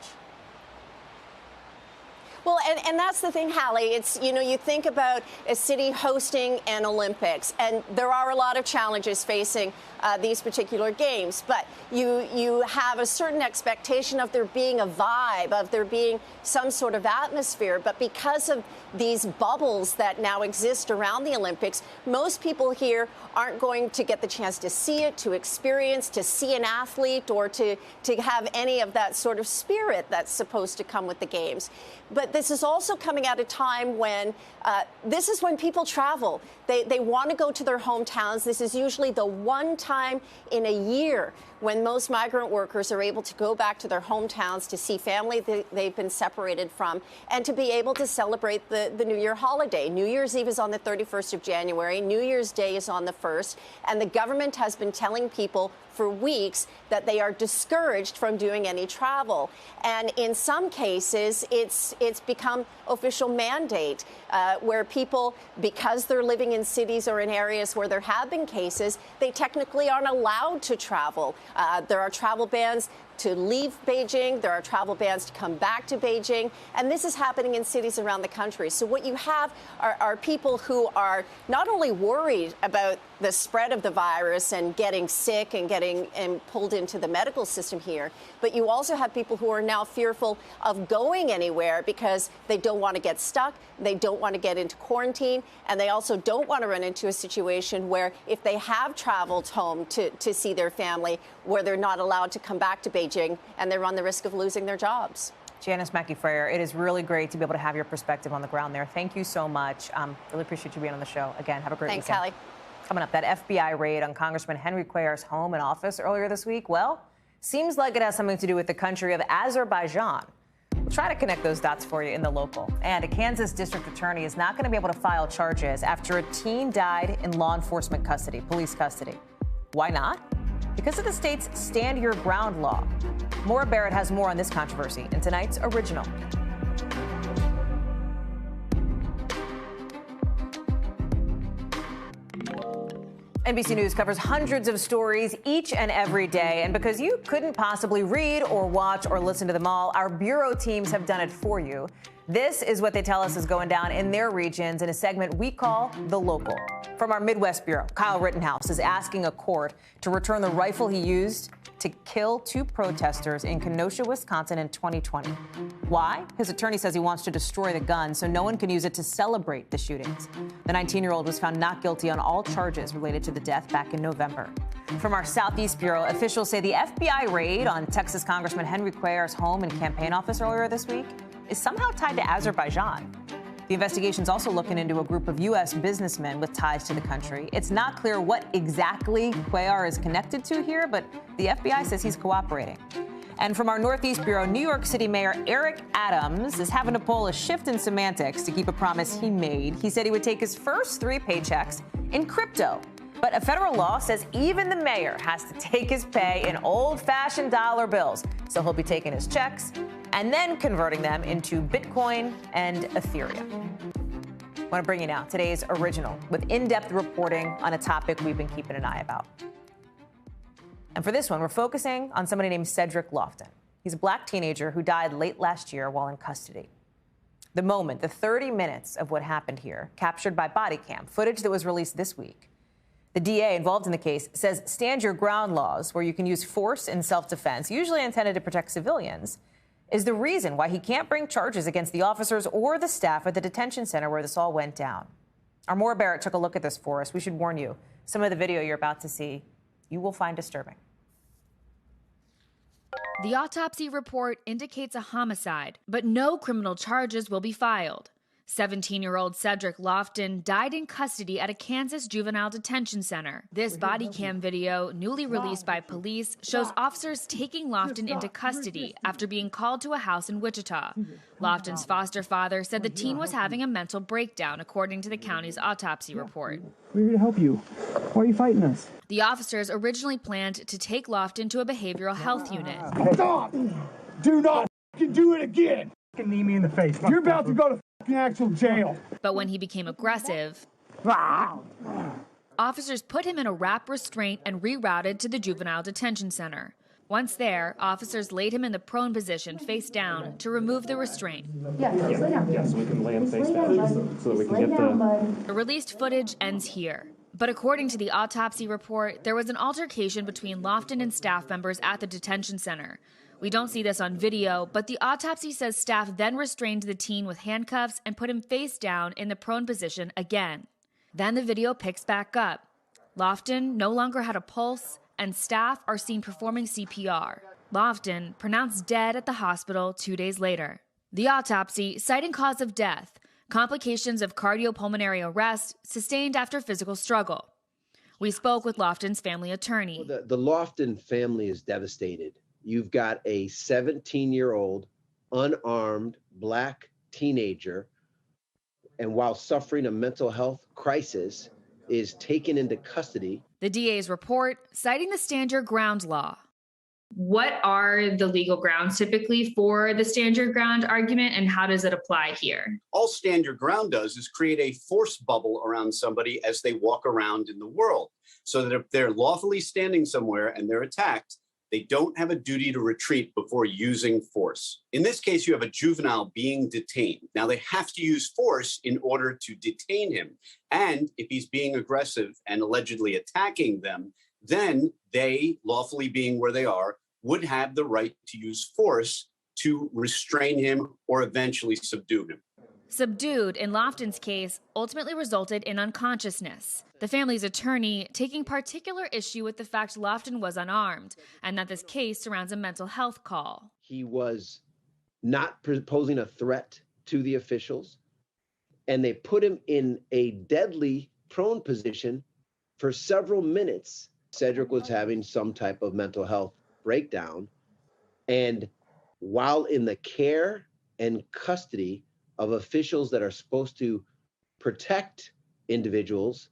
Well, and that's the thing, Hallie. It's, you know, you think about a city hosting an Olympics, and there are a lot of challenges facing these particular games, but you have a certain expectation of there being a vibe, of there being some sort of atmosphere. But because of these bubbles that now exist around the Olympics, most people here aren't going to get the chance to see it, to experience, to see an athlete, or to have any of that sort of spirit that's supposed to come with the games. But this is also coming at a time when this is when people travel. They want to go to their hometowns. This is usually the one time in a year when most migrant workers are able to go back to their hometowns to see family they've been separated from and to be able to celebrate the New Year holiday. New Year's Eve is on the 31st of January. New Year's Day is on the 1st. And the government has been telling people for weeks that they are discouraged from doing any travel. And in some cases, it's become official mandate where people, because they're living in cities or in areas where there have been cases, they technically aren't allowed to travel. There are travel bans to leave Beijing. There are travel bans to come back to Beijing. And this is happening in cities around the country. So what you have are people who are not only worried about the spread of the virus and getting sick and getting pulled into the medical system here, but you also have people who are now fearful of going anywhere because they don't want to get stuck, they don't want to get into quarantine, and they also don't want to run into a situation where if they have traveled home to see their family, where they're not allowed to come back to Beijing and they run the risk of losing their jobs. Janice Mackey-Freyer, it is really great to be able to have your perspective on the ground there. Thank you so much. Really appreciate you being on the show. Again, have a great weekend. Thanks, Hallie. Coming up, that FBI raid on Congressman Henry Cuellar's home and office earlier this week, well, seems like it has something to do with the country of Azerbaijan. We'll try to connect those dots for you in the local. And a Kansas district attorney is not going to be able to file charges after a teen died in law enforcement custody, police custody. Why not? Because of the state's Stand Your Ground law. Maura Barrett has more on this controversy in tonight's Original. NBC News covers hundreds of stories each and every day. And because you couldn't possibly read or watch or listen to them all, our bureau teams have done it for you. This is what they tell us is going down in their regions in a segment we call The Local. From our Midwest Bureau, Kyle Rittenhouse is asking a court to return the rifle he used to kill 2 protesters in Kenosha, Wisconsin in 2020. Why? His attorney says he wants to destroy the gun so no one can use it to celebrate the shootings. The 19-year-old was found not guilty on all charges related to the death back in November. From our Southeast Bureau, officials say the FBI raid on Texas Congressman Henry Cuellar's home and campaign office earlier this week is somehow tied to Azerbaijan. The investigation's also looking into a group of U.S. businessmen with ties to the country. It's not clear what exactly Cuellar is connected to here, but the FBI says he's cooperating. And from our Northeast Bureau, New York City Mayor Eric Adams is having to pull a shift in semantics to keep a promise he made. He said he would take his first 3 paychecks in crypto. But a federal law says even the mayor has to take his pay in old-fashioned dollar bills. So he'll be taking his checks and then converting them into Bitcoin and Ethereum. I want to bring you now today's original with in-depth reporting on a topic we've been keeping an eye about. And for this one, we're focusing on somebody named Cedric Lofton. He's a black teenager who died late last year while in custody. The moment, the 30 minutes of what happened here, captured by Bodycam, footage that was released this week. The DA involved in the case says stand your ground laws, where you can use force in self-defense, usually intended to protect civilians, is the reason why he can't bring charges against the officers or the staff at the detention center where this all went down. Our Maura Barrett took a look at this for us. We should warn you, some of the video you're about to see, you will find disturbing. The autopsy report indicates a homicide, but no criminal charges will be filed. 17-year-old Cedric Lofton died in custody at a Kansas juvenile detention center. This body cam video, newly released by police, shows officers taking Lofton into custody after being called to a house in Wichita. Lofton's foster father said the teen was having a mental breakdown, according to the county's autopsy report. We're here to help you. Why are you fighting us? The officers originally planned to take Lofton to a behavioral health unit. Stop! Do not do it again! Knee me in the face. You're about to go to actual jail. But when he became aggressive, officers put him in a wrap restraint and rerouted to the juvenile detention center. Once there, officers laid him in the prone position, face down, to remove the restraint. Yes, we can lay him face down so that we can get The released footage ends here. But according to the autopsy report, there was an altercation between Lofton and staff members at the detention center. We don't see this on video, but the autopsy says staff then restrained the teen with handcuffs and put him face down in the prone position again. Then the video picks back up. Lofton no longer had a pulse, and staff are seen performing CPR. Lofton pronounced dead at the hospital 2 days later. The autopsy citing cause of death, complications of cardiopulmonary arrest sustained after physical struggle. We spoke with Lofton's family attorney. The Lofton family is devastated. You've got a 17-year-old unarmed black teenager, and while suffering a mental health crisis, is taken into custody. The DA's report citing the stand your ground law. What are the legal grounds typically for the stand your ground argument, and how does it apply here? All stand your ground does is create a force bubble around somebody as they walk around in the world, so that if they're lawfully standing somewhere and they're attacked, they don't have a duty to retreat before using force. In this case, you have a juvenile being detained. Now, they have to use force in order to detain him. And if he's being aggressive and allegedly attacking them, then they, lawfully being where they are, would have the right to use force to restrain him or eventually subdue him. Subdued, in Lofton's case, ultimately resulted in unconsciousness. The family's attorney taking particular issue with the fact Lofton was unarmed and that this case surrounds a mental health call. He was not posing a threat to the officials, and they put him in a deadly prone position for several minutes. Cedric was having some type of mental health breakdown, and while in the care and custody of officials that are supposed to protect individuals,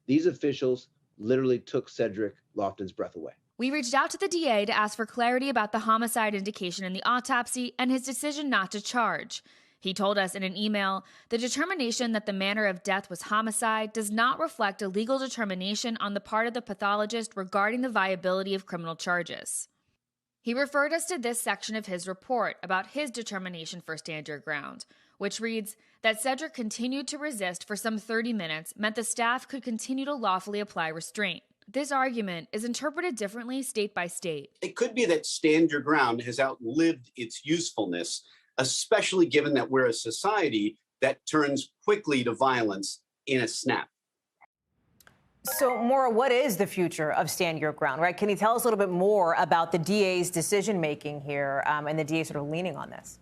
these officials literally took Cedric Lofton's breath away. We reached out to the DA to ask for clarity about the homicide indication in the autopsy and his decision not to charge. He told us in an email, the determination that the manner of death was homicide does not reflect a legal determination on the part of the pathologist regarding the viability of criminal charges. He referred us to this section of his report about his determination for stand your ground, which reads that Cedric continued to resist for some 30 minutes meant the staff could continue to lawfully apply restraint. This argument is interpreted differently state by state. It could be that stand your ground has outlived its usefulness, especially given that we're a society that turns quickly to violence in a snap. So, Maura, what is the future of Stand Your Ground, right? Can you tell us a little bit more about the DA's decision-making here and the DA sort of leaning on this?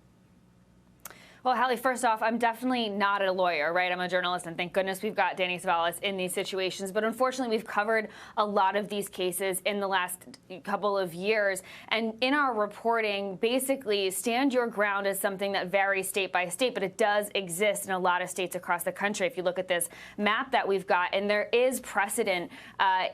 Well, Hallie, first off, I'm definitely not a lawyer, right? I'm a journalist, and thank goodness we've got Danny Savalas in these situations. But unfortunately, we've covered a lot of these cases in the last couple of years. And in our reporting, basically, stand your ground is something that varies state by state, but it does exist in a lot of states across the country. If you look at this map that we've got, and there is precedent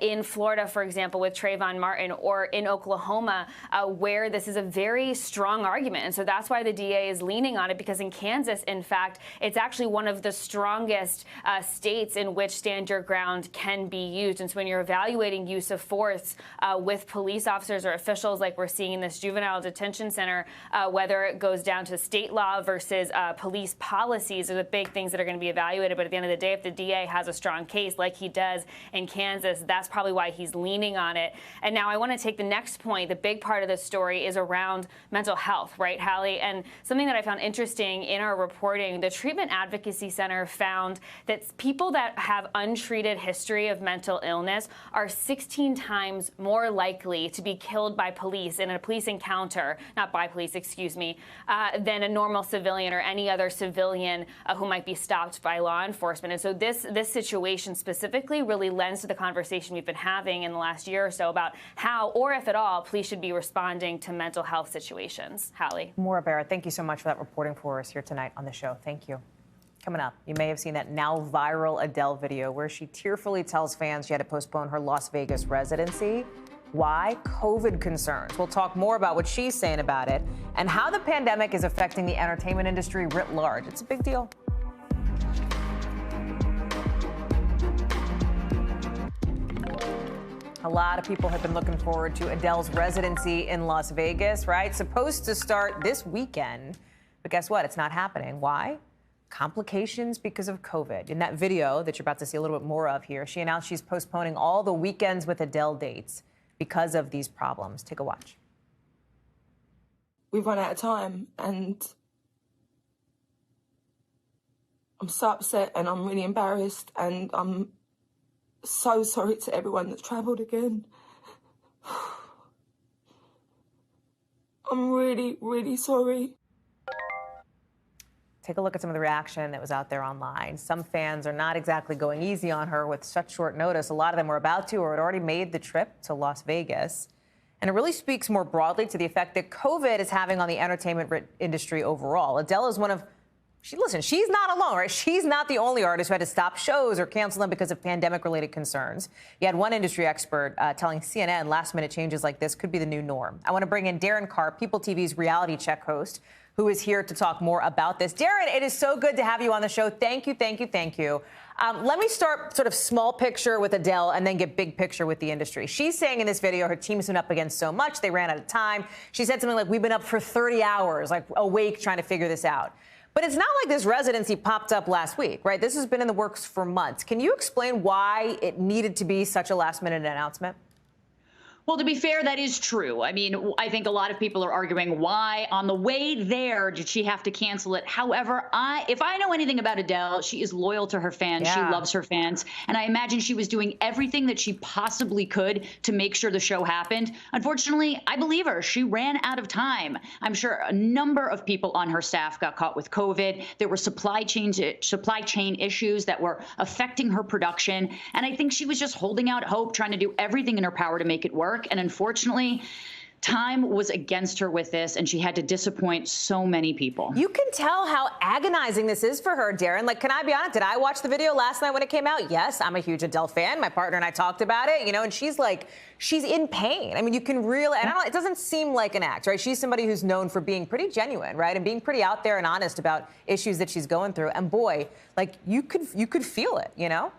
in Florida, for example, with Trayvon Martin, or in Oklahoma, where this is a very strong argument. And so that's why the DA is leaning on it, because in Kansas, in fact, it's actually one of the strongest states in which stand your ground can be used. And so when you're evaluating use of force with police officers or officials like we're seeing in this juvenile detention center, whether it goes down to state law versus police policies are the big things that are going to be evaluated. But at the end of the day, if the DA has a strong case like he does in Kansas, that's probably why he's leaning on it. And now I want to take the next point. The big part of the story is around mental health, right, Hallie? And something that I found interesting in our reporting, the Treatment Advocacy Center found that people that have untreated history of mental illness are 16 times more likely to be killed by police in a police encounter, not by police, excuse me, than a normal civilian or any other civilian who might be stopped by law enforcement. And so this situation specifically really lends to the conversation we've been having in the last year or so about how, or if at all, police should be responding to mental health situations. Hallie. Maura Barrett, thank you so much for that reporting for us here tonight on the show. Thank you. Coming up, you may have seen that now viral Adele video where she tearfully tells fans she had to postpone her Las Vegas residency. Why? COVID concerns. We'll talk more about what she's saying about it and how the pandemic is affecting the entertainment industry writ large. It's a big deal. A lot of people have been looking forward to Adele's residency in Las Vegas, right? Supposed to start this weekend. But guess what? It's not happening. Why? Complications because of COVID. In that video that you're about to see a little bit more of here, she announced she's postponing all the weekends with Adele dates because of these problems. Take a watch. We've run out of time, and I'm so upset, and I'm really embarrassed, and I'm so sorry to everyone that's travelled again. I'm really, really sorry. Take a look at some of the reaction that was out there online. Some fans are not exactly going easy on her with such short notice. A lot of them were about to or had already made the trip to Las Vegas. And it really speaks more broadly to the effect that COVID is having on the entertainment industry overall. Adele is one of, she's not alone, right? She's not the only artist who had to stop shows or cancel them because of pandemic-related concerns. You had one industry expert telling CNN last-minute changes like this could be the new norm. I want to bring in Darren Carr, People TV's reality check host, who is here to talk more about this. Darren, it is so good to have you on the show. Thank you, thank you, thank you. Let me start sort of small picture with Adele and then get big picture with the industry. She's saying in this video her team's been up against so much, they ran out of time. She said something like, we've been up for 30 hours, like awake trying to figure this out. But it's not like this residency popped up last week, right? This has been in the works for months. Can you explain why it needed to be such a last-minute announcement? Well, to be fair, that is true. I mean, I think a lot of people are arguing why on the way there did she have to cancel it. However, if I know anything about Adele, she is loyal to her fans. Yeah. She loves her fans. And I imagine she was doing everything that she possibly could to make sure the show happened. Unfortunately, I believe her. She ran out of time. I'm sure a number of people on her staff got caught with COVID. There were supply chain issues that were affecting her production. And I think she was just holding out hope, trying to do everything in her power to make it work. And unfortunately, Time was against her with this, and she had to disappoint so many people. You can tell how agonizing this is for her, Darren. Like, can I be honest? Did I watch the video last night when it came out? Yes, I'm a huge Adele fan. My partner and I talked about it, you know, and she's like, she's in pain. I mean, you can really, and I don't, it doesn't seem like an act, right? She's somebody who's known for being pretty genuine, right? And being pretty out there and honest about issues that she's going through. And boy, like, you could feel it, you know?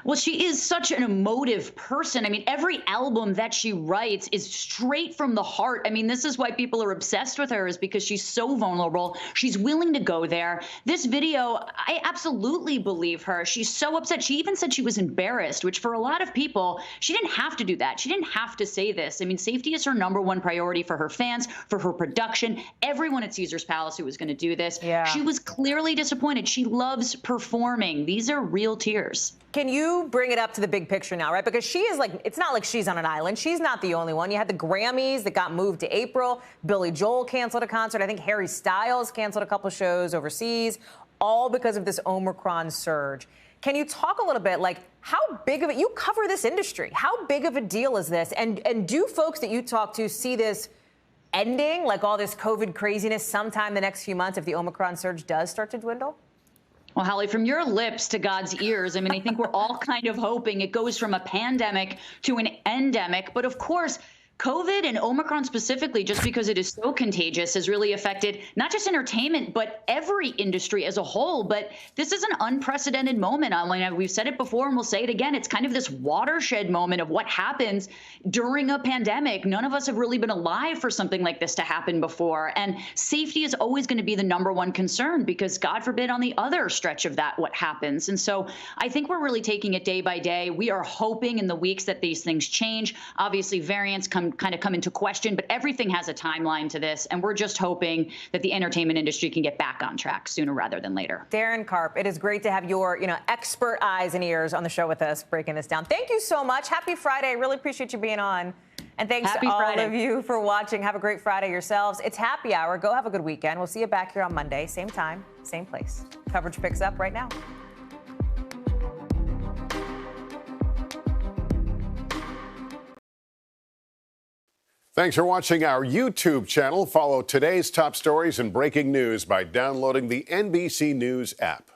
Well, she is such an emotive person. I mean, every album that she writes is straight from the heart. I mean, this is why people are obsessed with her, is because she's so vulnerable. She's willing to go there. This video, I absolutely believe her. She's so upset. She even said she was embarrassed, which for a lot of people, she didn't have to do that. She didn't have to say this. I mean, safety is her #1 priority for her fans, for her production, everyone at Caesar's Palace who was going to do this. Yeah. She was clearly disappointed. She loves performing. These are real tears. Can you bring it up to the big picture now, right? Because she is like, it's not like she's on an island. She's not the only one. You had the Grammys that got moved to April. Billy Joel canceled a concert. I think Harry Styles canceled a couple shows overseas, all because of this Omicron surge. Can you talk a little bit, like, how big of it, you cover this industry, how big of a deal is this? And do folks that you talk to see this ending, like all this COVID craziness sometime the next few months if the Omicron surge does start to dwindle? Well, Hallie, from your lips to God's ears, I mean, I think we're all kind of hoping it goes from a pandemic to an endemic. But of course, COVID and Omicron specifically, just because it is so contagious, has really affected not just entertainment, but every industry as a whole. But this is an unprecedented moment. I mean, we've said it before and we'll say it again. It's kind of this watershed moment of what happens during a pandemic. None of us have really been alive for something like this to happen before. And safety is always going to be the #1 concern, because God forbid on the other stretch of that, what happens. And so I think we're really taking it day by day. We are hoping in the weeks that these things change. Obviously, variants kind of come into question, but everything has a timeline to this, and we're just hoping that the entertainment industry can get back on track sooner rather than later. Darren Karp, it is great to have your, expert eyes and ears on the show with us, breaking this down. Thank you so much. Happy Friday. Really appreciate you being on. And thanks Happy to all Friday. of you for watching. Have a great Friday yourselves. It's happy hour. Go have a good weekend. We'll see you back here on Monday, same time, same place. Coverage picks up right now. Thanks for watching our YouTube channel. Follow today's top stories and breaking news by downloading the NBC News app.